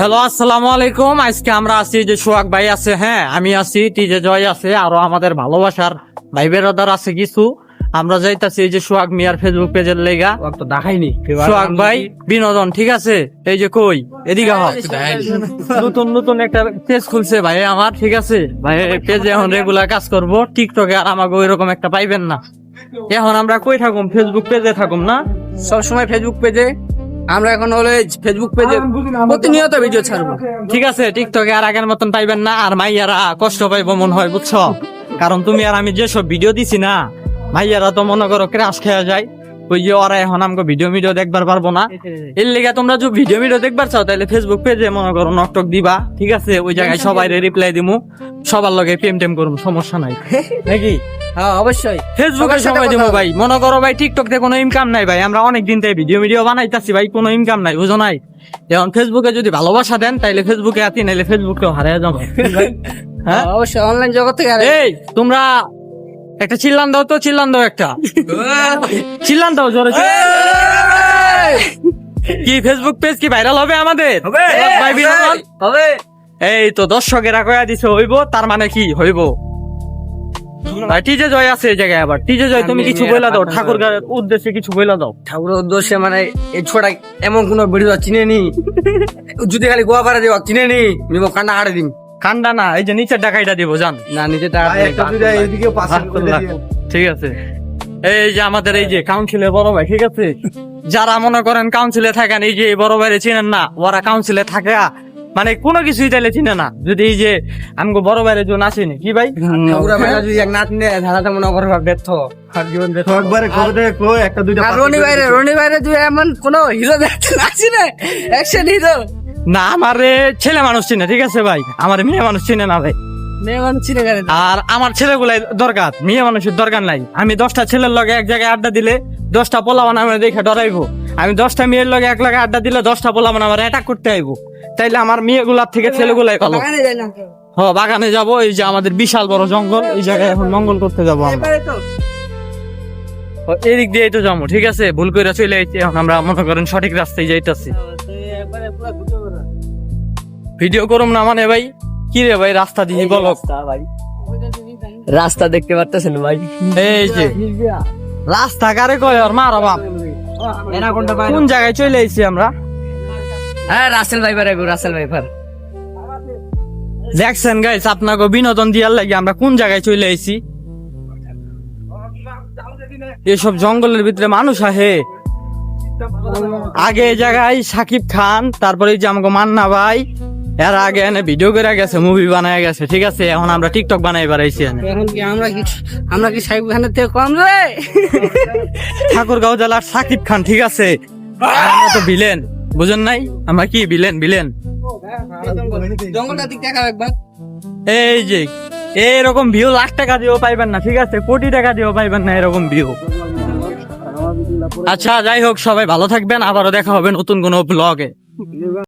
Hello, আসসালামু আলাইকুম। আজকে আমরা আছি যে সোহাগ ভাই আছে, হ্যাঁ আমি আছি, টিজে জয় আছে, আরো আমাদের ভালোবাসার ভাই বেরাদার আছে কিছু। আমরা যাইতাছি এই যে সোহাগ মিয়ার ফেসবুক পেজের লেগা তো দেখাইনি সোহাগ ভাই বিনোদন, ঠিক আছে? এই যে কই এদিকে নতুন নতুন একটা পেজ খুলছে ভাই আমার, ঠিক আছে ভাই? পেজে এখন রেগুলার কাজ করব। টিকটকে আর আমাকে ওইরকম একটা পাইবেন না। এখন আমরা কই থাকুম? ফেসবুক পেজে থাকুম না সবসময় ফেসবুক পেজে। আমরা এখন হলে ফেসবুক পেজে প্রতিনিয়ত ভিডিও ছাড়বো, ঠিক আছে? টিকটকে আর আগের মতন পাইবেন না। আর মাইয়ারা কষ্ট পাইবো মনে হয়, বুঝছো? কারণ তুমি আর আমি যেসব ভিডিও দিছি না, মাইয়ারা তো মনে করো ক্রাশ খেয়া যায়। ওই যে ওরা এখন আমাকে ভিডিও দেখবার পারবো না। এর লেগে তোমরা যদি ভিডিও দেখবার চাও তাহলে ফেসবুক পেজে মনে করো নকটক দিবা, ঠিক আছে? ওই জায়গায় সবাই রিপ্লাই দিমু, সবার লগে প্রেম করুম, সমস্যা নাই নাকি? হ্যাঁ অবশ্যই ফেসবুকে সময় দিবো ভাই। মনে করো ভাই টিকটক থেকে কোনো ইনকাম নাই ভাই, আমরা অনেক দিন থেকে ভিডিও বানাইতাছি ভাই, কোনো ইনকাম নাই, বুঝো নাই? এখন ফেসবুকে যদি ভালোবাসা দেন তাইলে ফেসবুকে আতি, নাইলে ফেসবুকেও হারিয়ে যাবো। হ্যাঁ অবশ্যই অনলাইন জগৎ থেকে এই তোমরা একটা চিল্লান দাও তো, চিল্লান দাও একটা, চিল্লান দাও জোরে। কি ফেসবুক পেজ কি ভাইরাল হবে আমাদের? ভাই বিনোদন হবে। এই তো দর্শকেরা কয়া দিছে হইব, তার মানে কি হইব? ভাই টিজে জয় আছে এই জায়গায়। আবার টিজে জয় তুমি কিছু বইলা দাও, ঠাকুর উদ্দেশ্যে কিছু বইলা দাও। ঠাকুরের উদ্দেশ্যে মানে এই ছোটা এমন কোন ভিডিও চিনে নি, যদি খালি গোয়া পাড়া দিব চিনে নি নিব, কান্না হাড়ে দিন। কান্ডা না, এই যে নিচের ডাকাইটা দিব, জান না নিচে ঠিক আছে? এই যে আমাদের এই যে কাউন্সিলের বড় ভাই, ঠিক আছে? যারা মনে করেন কাউন্সিলে থাকেন, এই যে বড় ভাইরে চিনেন না, ওরা কাউন্সিলে থাকে মানে কোনো কিছুই তাইলে চিনে না। যদি এই যে আমগো বড় ভাইরে যে নাচিনি কি ভাই, যদি এক নাচ নিয়ে ধারাতে মনে করো ব্যর্থ জীবন রনি বাইরে তুই এমন কোন হিরো দেখতে নাচি না, অ্যাকশন হিরো না। আমার ছেলে মানুষ চিনে, ঠিক আছে ভাই? আমার মেয়ে মানুষ চিনে না ভাই। আর আমার ছেলেগুলাই দরকার, মেয়ে মানুষের দরকার নাই। আমি 10টা ছেলের লগে এক জায়গায় আড্ডা দিলে 10টা পোলাবান আমার দেখে ডরাইবো। আমি 10টা মেয়ের লগে এক লগে আড্ডা দিলে 10টা পোলাবান আমার অ্যাটাক করতে আইবো। তাইলে আমার মেয়েগুলার থেকে ছেলেগুলাই ভালো। বাগানে যাব, এই যে আমাদের বিশাল বড় জঙ্গল, এই জায়গায় এখন মঙ্গল করতে যাবো আমরা। এদিক দিয়ে তো যাবো, ঠিক আছে? ভুল করে চলে আইছি, এখন আমরা মনে করেন সঠিক রাস্তায় যাইতাছি। ভিডিও করুম না মানে ভাই? কি রে ভাই, রাস্তা দিয়ে বলো। রাস্তা দেখতে পারতেছেন ভাই? এই যে রাস্তা কারে কয় আর মারা বাপ, কোন জায়গায় চলে আইছি আমরা? হ্যাঁ রাসেল ভাইপার, রাসেল ভাইপার। দেখছেন গাইস, আপনাকে বিনোদন দিয়ার লাগে আমরা কোন জায়গায় চলে আইছি। এসব জঙ্গলের ভিতরে মানুষ আহে। আগে এই জায়গায় সাকিব খান, তারপরে এই যে আমাকে মান্না ভাই, এর আগে এনে ভিডিও করে গেছে, মুভি বানায় গেছে, ঠিক আছে? এখন আমরা টিকটক বানাই বেড়াইছি। আমরা কি সাকিব খানের থেকে কম রে? ঠাকুরগাঁও জেলার সাকিব খান, ঠিক আছে? আমরা তো ভিলেন, বুঝেন নাই? আমরা কি ভিলেন? জঙ্গলটা দিক দেখাও একবার। এই যে এরকম ভিউ লাখ টাকা দিয়েও পাইবেন না, ঠিক আছে? কোটি টাকা দিয়েও পাইবেন না এরকম ভিউ। আচ্ছা যাই হোক, সবাই ভালো থাকবেন, আবারও দেখা হবে নতুন কোনো ব্লগে।